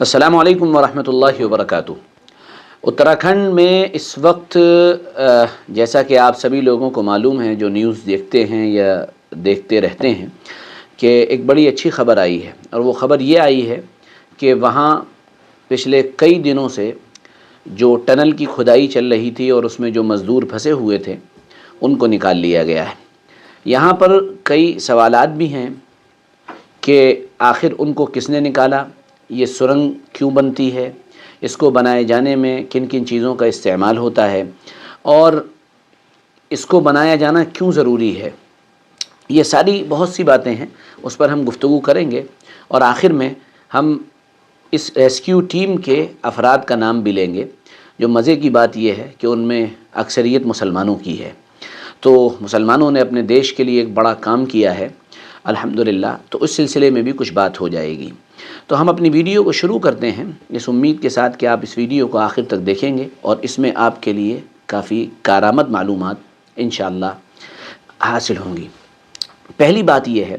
السلام علیکم ورحمۃ اللہ وبرکاتہ۔ اتراکھنڈ میں اس وقت جیسا کہ آپ سبھی لوگوں کو معلوم ہے جو نیوز دیکھتے ہیں یا دیکھتے رہتے ہیں کہ ایک بڑی اچھی خبر آئی ہے، اور وہ خبر یہ آئی ہے کہ وہاں پچھلے کئی دنوں سے جو ٹنل کی کھدائی چل رہی تھی اور اس میں جو مزدور پھنسے ہوئے تھے ان کو نکال لیا گیا ہے۔ یہاں پر کئی سوالات بھی ہیں کہ آخر ان کو کس نے نکالا، یہ سرنگ کیوں بنتی ہے، اس کو بنائے جانے میں کن کن چیزوں کا استعمال ہوتا ہے، اور اس کو بنایا جانا کیوں ضروری ہے۔ یہ ساری بہت سی باتیں ہیں، اس پر ہم گفتگو کریں گے، اور آخر میں ہم اس ریسکیو ٹیم کے افراد کا نام بھی لیں گے۔ جو مزے کی بات یہ ہے کہ ان میں اکثریت مسلمانوں کی ہے، تو مسلمانوں نے اپنے دیش کے لیے ایک بڑا کام کیا ہے الحمدللہ، تو اس سلسلے میں بھی کچھ بات ہو جائے گی۔ تو ہم اپنی ویڈیو کو شروع کرتے ہیں اس امید کے ساتھ کہ آپ اس ویڈیو کو آخر تک دیکھیں گے اور اس میں آپ کے لیے کافی کارآمد معلومات انشاءاللہ حاصل ہوں گی۔ پہلی بات یہ ہے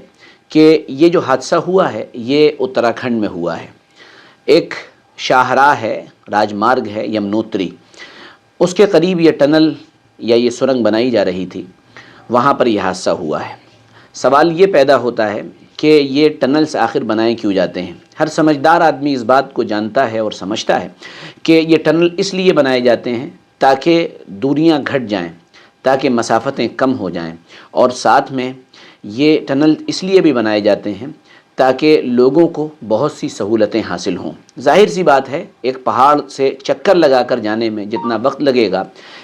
کہ یہ جو حادثہ ہوا ہے یہ اتراکھنڈ میں ہوا ہے۔ ایک شاہراہ ہے، راج مارگ ہے یمنوتری، اس کے قریب یہ ٹنل یا یہ سرنگ بنائی جا رہی تھی، وہاں پر یہ حادثہ ہوا ہے۔ سوال یہ پیدا ہوتا ہے کہ یہ ٹنلز آخر بنائے کیوں جاتے ہیں۔ ہر سمجھدار آدمی اس بات کو جانتا ہے اور سمجھتا ہے کہ یہ ٹنل اس لیے بنائے جاتے ہیں تاکہ دوریاں گھٹ جائیں، تاکہ مسافتیں کم ہو جائیں، اور ساتھ میں یہ ٹنل اس لیے بھی بنائے جاتے ہیں تاکہ لوگوں کو بہت سی سہولتیں حاصل ہوں۔ ظاہر سی بات ہے، ایک پہاڑ سے چکر لگا کر جانے میں جتنا وقت لگے گا،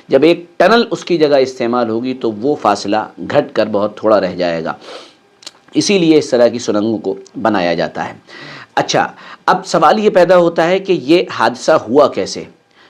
جب ایک ٹنل اس کی جگہ استعمال ہوگی تو وہ فاصلہ گھٹ کر بہت تھوڑا رہ جائے گا، اسی لیے اس طرح کی سرنگوں کو بنایا جاتا ہے۔ اچھا، اب سوال یہ پیدا ہوتا ہے کہ یہ حادثہ ہوا کیسے۔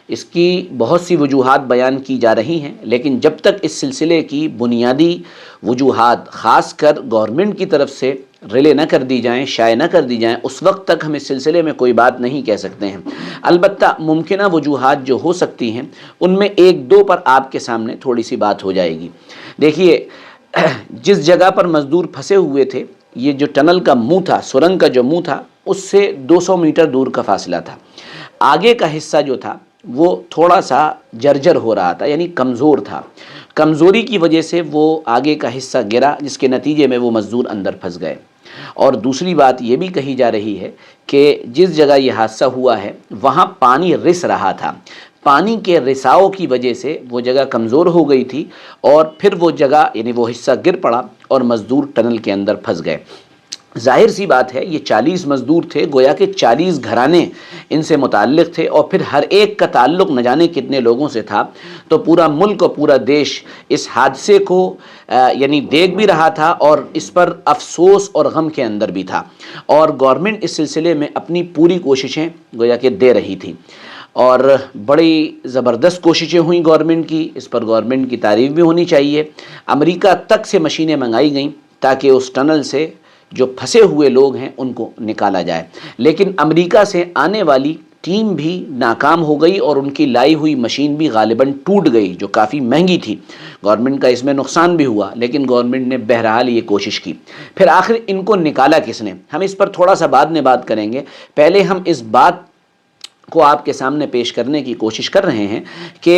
اس کی بہت سی وجوہات بیان کی جا رہی ہیں، لیکن جب تک اس سلسلے کی بنیادی وجوہات خاص کر گورنمنٹ کی طرف سے ریلے نہ کر دی جائیں، شائع نہ کر دی جائیں، اس وقت تک ہم اس سلسلے میں کوئی بات نہیں کہہ سکتے ہیں۔ البتہ ممکنہ وجوہات جو ہو سکتی ہیں ان میں ایک دو پر آپ کے سامنے تھوڑی سی بات ہو جائے گی۔ دیکھیے، جس جگہ پر مزدور پھنسے ہوئے تھے، یہ جو ٹنل کا منہ تھا، سرنگ کا جو منہ تھا، اس سے 200 میٹر دور کا فاصلہ تھا۔ آگے کا حصہ جو تھا وہ تھوڑا سا جرجر ہو رہا تھا، یعنی کمزور تھا۔ کمزوری کی وجہ سے وہ آگے کا حصہ گرا، جس کے نتیجے میں وہ مزدور اندر پھنس گئے۔ اور دوسری بات یہ بھی کہی جا رہی ہے کہ جس جگہ یہ حادثہ ہوا ہے وہاں پانی رس رہا تھا، پانی کے رساؤ کی وجہ سے وہ جگہ کمزور ہو گئی تھی، اور پھر وہ جگہ یعنی وہ حصہ گر پڑا اور مزدور ٹنل کے اندر پھنس گئے۔ ظاہر سی بات ہے، یہ 40 مزدور تھے، گویا کہ 40 گھرانے ان سے متعلق تھے، اور پھر ہر ایک کا تعلق نہ جانے کتنے لوگوں سے تھا۔ تو پورا ملک اور پورا دیش اس حادثے کو یعنی دیکھ بھی رہا تھا، اور اس پر افسوس اور غم کے اندر بھی تھا، اور گورنمنٹ اس سلسلے میں اپنی پوری کوششیں گویا کہ دے رہی تھی، اور بڑی زبردست کوششیں ہوئیں گورنمنٹ کی۔ اس پر گورنمنٹ کی تعریف بھی ہونی چاہیے۔ امریکہ تک سے مشینیں منگائی گئیں تاکہ اس ٹنل سے جو پھنسے ہوئے لوگ ہیں ان کو نکالا جائے، لیکن امریکہ سے آنے والی ٹیم بھی ناکام ہو گئی، اور ان کی لائی ہوئی مشین بھی غالباً ٹوٹ گئی، جو کافی مہنگی تھی۔ گورنمنٹ کا اس میں نقصان بھی ہوا، لیکن گورنمنٹ نے بہرحال یہ کوشش کی۔ پھر آخر ان کو نکالا کس نے، ہم اس پر تھوڑا سا بعد میں بات کریں گے۔ پہلے ہم اس بات کو آپ کے سامنے پیش کرنے کی کوشش کر رہے ہیں کہ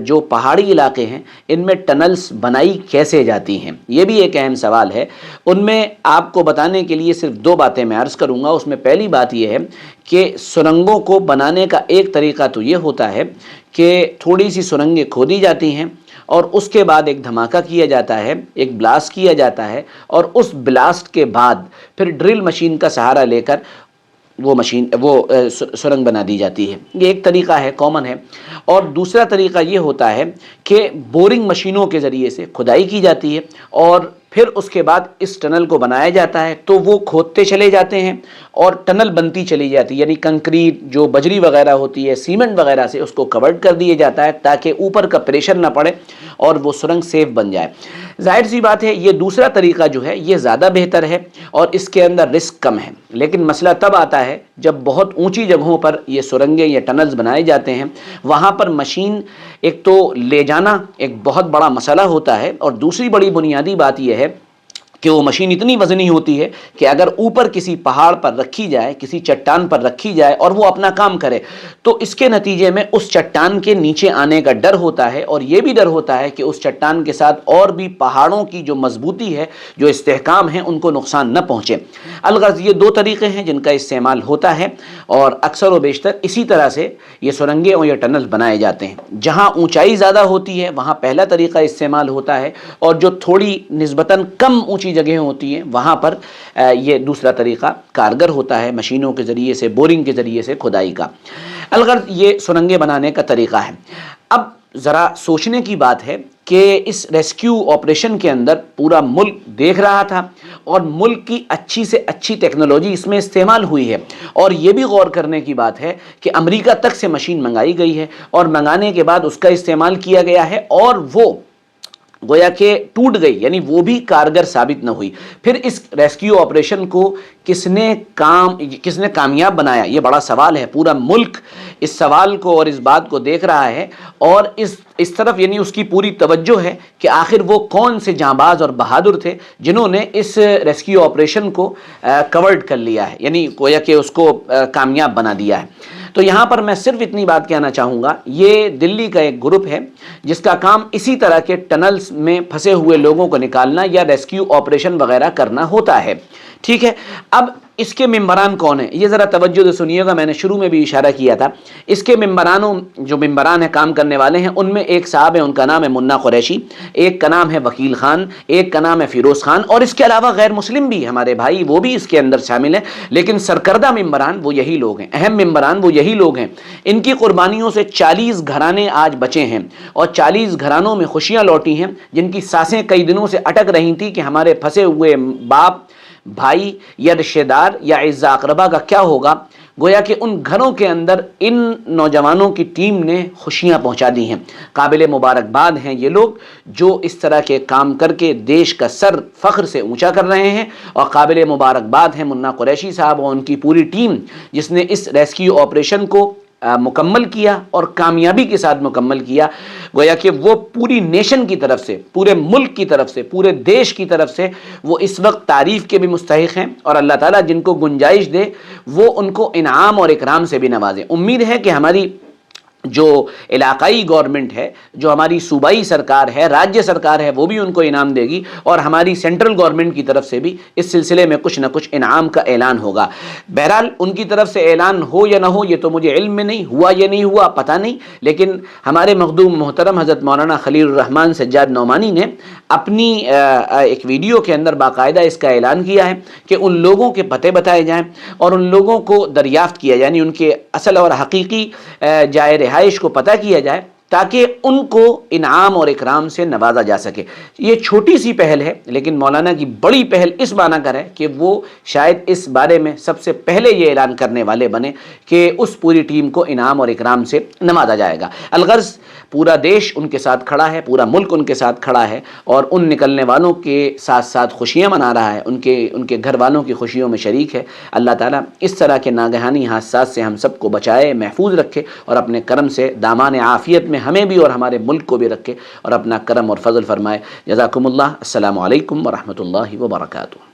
جو پہاڑی علاقے ہیں ان میں ٹنلز بنائی کیسے جاتی ہیں، یہ بھی ایک اہم سوال ہے۔ ان میں آپ کو بتانے کے لیے صرف 2 باتیں میں عرض کروں گا۔ اس میں پہلی بات یہ ہے کہ سرنگوں کو بنانے کا ایک طریقہ تو یہ ہوتا ہے کہ تھوڑی سی سرنگیں کھودی جاتی ہیں، اور اس کے بعد ایک دھماکہ کیا جاتا ہے، ایک بلاسٹ کیا جاتا ہے، اور اس بلاسٹ کے بعد پھر ڈرل مشین کا سہارا لے کر وہ سرنگ بنا دی جاتی ہے۔ یہ ایک طریقہ ہے، کامن ہے۔ اور دوسرا طریقہ یہ ہوتا ہے کہ بورنگ مشینوں کے ذریعے سے کھدائی کی جاتی ہے، اور پھر اس کے بعد اس ٹنل کو بنایا جاتا ہے، تو وہ کھودتے چلے جاتے ہیں اور ٹنل بنتی چلی جاتی ہے، یعنی کنکریٹ جو بجری وغیرہ ہوتی ہے، سیمنٹ وغیرہ سے اس کو کورڈ کر دیا جاتا ہے تاکہ اوپر کا پریشر نہ پڑے اور وہ سرنگ سیف بن جائے۔ ظاہر سی بات ہے، یہ دوسرا طریقہ جو ہے یہ زیادہ بہتر ہے اور اس کے اندر رسک کم ہے، لیکن مسئلہ تب آتا ہے جب بہت اونچی جگہوں پر یہ سرنگیں یا ٹنلز بنائے جاتے ہیں۔ وہاں پر مشین ایک تو لے جانا ایک بہت بڑا مسئلہ ہوتا ہے، اور دوسری بڑی بنیادی بات یہ ہے کہ وہ مشین اتنی وزنی ہوتی ہے کہ اگر اوپر کسی پہاڑ پر رکھی جائے، کسی چٹان پر رکھی جائے اور وہ اپنا کام کرے، تو اس کے نتیجے میں اس چٹان کے نیچے آنے کا ڈر ہوتا ہے، اور یہ بھی ڈر ہوتا ہے کہ اس چٹان کے ساتھ اور بھی پہاڑوں کی جو مضبوطی ہے، جو استحکام ہے، ان کو نقصان نہ پہنچے۔ الغرض یہ دو طریقے ہیں جن کا استعمال ہوتا ہے، اور اکثر و بیشتر اسی طرح سے یہ سرنگیں اور یہ ٹنل بنائے جاتے ہیں۔ جہاں اونچائی زیادہ ہوتی ہے وہاں پہلا طریقہ استعمال ہوتا ہے، اور جو تھوڑی نسبتاً کم اونچی جگہیں ہوتی ہیں وہاں پر یہ دوسرا طریقہ کارگر ہوتا ہے، مشینوں کے ذریعے سے، بورنگ کے ذریعے سے کھدائی کا۔ الغرض یہ سرنگیں بنانے کا طریقہ ہے۔ اب ذرا سوچنے کی بات ہے کہ اس ریسکیو آپریشن کے اندر پورا ملک دیکھ رہا تھا، اور ملک کی اچھی سے اچھی ٹیکنالوجی اس میں استعمال ہوئی ہے، اور یہ بھی غور کرنے کی بات ہے کہ امریکہ تک سے مشین منگائی گئی ہے، اور منگانے کے بعد اس کا استعمال کیا گیا ہے، اور وہ گویا کہ ٹوٹ گئی، یعنی وہ بھی کارگر ثابت نہ ہوئی۔ پھر اس ریسکیو آپریشن کو کس نے کامیاب بنایا، یہ بڑا سوال ہے۔ پورا ملک اس سوال کو اور اس بات کو دیکھ رہا ہے، اور اس طرف یعنی اس کی پوری توجہ ہے کہ آخر وہ کون سے جانباز اور بہادر تھے جنہوں نے اس ریسکیو آپریشن کو کورڈ کر لیا ہے، یعنی گویا کہ اس کو کامیاب بنا دیا ہے۔ تو یہاں پر میں صرف اتنی بات کہنا چاہوں گا، یہ دلی کا ایک گروپ ہے جس کا کام اسی طرح کے ٹنلز میں پھنسے ہوئے لوگوں کو نکالنا یا ریسکیو آپریشن وغیرہ کرنا ہوتا ہے، ٹھیک ہے۔ اب اس کے ممبران کون ہیں، یہ ذرا توجہ سے سنیے گا، میں نے شروع میں بھی اشارہ کیا تھا۔ اس کے جو ممبران ہیں، کام کرنے والے ہیں، ان میں ایک صاحب ہے، ان کا نام ہے منا قریشی، ایک کا نام ہے وکیل خان، ایک کا نام ہے فیروز خان، اور اس کے علاوہ غیر مسلم بھی ہمارے بھائی وہ بھی اس کے اندر شامل ہیں، لیکن سرکردہ ممبران وہ یہی لوگ ہیں، اہم ممبران وہ یہی لوگ ہیں۔ ان کی قربانیوں سے 40 گھرانے آج بچے ہیں، اور 40 گھرانوں میں خوشیاں لوٹی ہیں، جن کی سانسیں کئی دنوں سے اٹک رہی تھی کہ ہمارے پھنسے ہوئے باپ، بھائی یا رشتہ دار یا اعزا اقربا کا کیا ہوگا۔ گویا کہ ان گھروں کے اندر ان نوجوانوں کی ٹیم نے خوشیاں پہنچا دی ہیں۔ قابل مبارکباد ہیں یہ لوگ جو اس طرح کے کام کر کے دیش کا سر فخر سے اونچا کر رہے ہیں، اور قابل مبارکباد ہیں منا قریشی صاحب اور ان کی پوری ٹیم جس نے اس ریسکیو آپریشن کو مکمل کیا اور کامیابی کے ساتھ مکمل کیا۔ گویا کہ وہ پوری نیشن کی طرف سے، پورے ملک کی طرف سے، پورے دیش کی طرف سے وہ اس وقت تعریف کے بھی مستحق ہیں، اور اللہ تعالیٰ جن کو گنجائش دے وہ ان کو انعام اور اکرام سے بھی نوازے۔ امید ہے کہ ہماری جو علاقائی گورنمنٹ ہے، جو ہماری صوبائی سرکار ہے، راجیہ سرکار ہے، وہ بھی ان کو انعام دے گی، اور ہماری سینٹرل گورنمنٹ کی طرف سے بھی اس سلسلے میں کچھ نہ کچھ انعام کا اعلان ہوگا۔ بہرحال ان کی طرف سے اعلان ہو یا نہ ہو یہ تو مجھے علم میں نہیں، ہوا یا نہیں ہوا پتہ نہیں، لیکن ہمارے مخدوم محترم حضرت مولانا خلیل الرحمن سجاد نعمانی نے اپنی ایک ویڈیو کے اندر باقاعدہ اس کا اعلان کیا ہے کہ ان لوگوں کے پتے بتائے جائیں اور ان لوگوں کو دریافت کیا، یعنی ان کے اصل اور حقیقی جائے رہائش کو پتہ کیا جائے، تاکہ ان کو انعام اور اکرام سے نوازا جا سکے۔ یہ چھوٹی سی پہل ہے، لیکن مولانا کی بڑی پہل اس معنی کر ہے کہ وہ شاید اس بارے میں سب سے پہلے یہ اعلان کرنے والے بنے کہ اس پوری ٹیم کو انعام اور اکرام سے نوازا جائے گا۔ الغرض پورا دیش ان کے ساتھ کھڑا ہے، پورا ملک ان کے ساتھ کھڑا ہے، اور ان نکلنے والوں کے ساتھ ساتھ خوشیاں منا رہا ہے، ان کے گھر والوں کی خوشیوں میں شریک ہے۔ اللہ تعالیٰ اس طرح کے ناگہانی حادثات سے ہم سب کو بچائے، محفوظ رکھے، اور اپنے کرم سے دامان عافیت میں ہمیں بھی اور ہمارے ملک کو بھی رکھے، اور اپنا کرم اور فضل فرمائے۔ جزاکم اللہ۔ السلام علیکم ورحمۃ اللہ وبرکاتہ۔